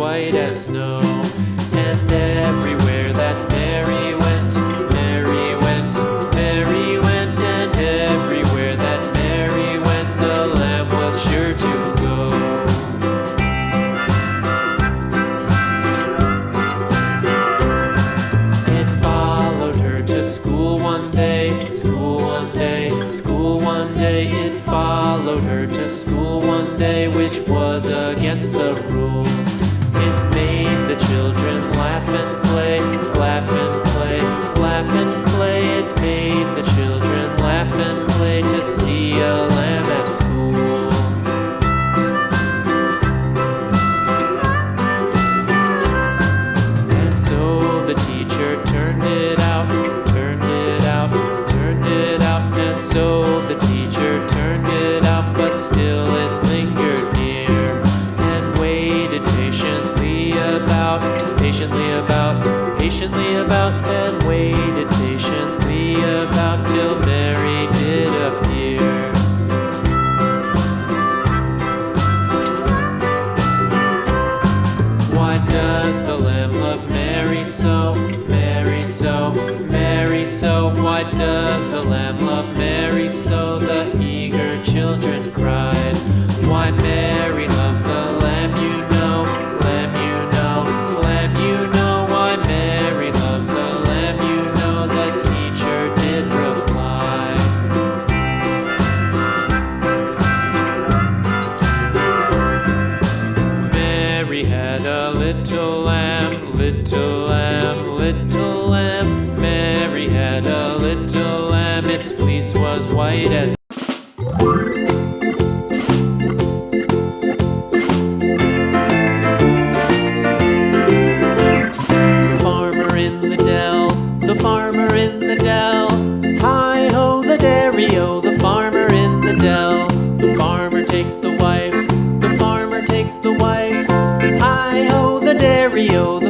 white as snow. And everywhere that Mary went, Mary went, Mary went, and everywhere that Mary went, the lamb was sure to go. It followed her to school one day, school one day, school one day. It followed her to school one day, which was against the rules. It made the children laugh and play, laugh and play, laugh and play. It made the children laugh and play to see a lamb at school. And so the teacher turned it out, turned it out, turned it out. And so the teacher turned it out, but still it lingered near and waited patiently about, patiently about, and waited patiently about till Mary did appear. Why does the lamb love Mary so, Mary so, Mary so? Why does the lamb love Mary so? The eager children cried. Why Mary loves the lamb, you know, lamb, you know, lamb, you know. Why Mary loves the lamb, you know, the teacher did reply. Mary had a little lamb, little lamb, little lamb. Mary had a little lamb, its fleece was white as the farmer in the dell. Hi-ho, the dairy-o, the farmer in the dell. The farmer takes the wife, the farmer takes the wife. Hi-ho, the dairy-o, the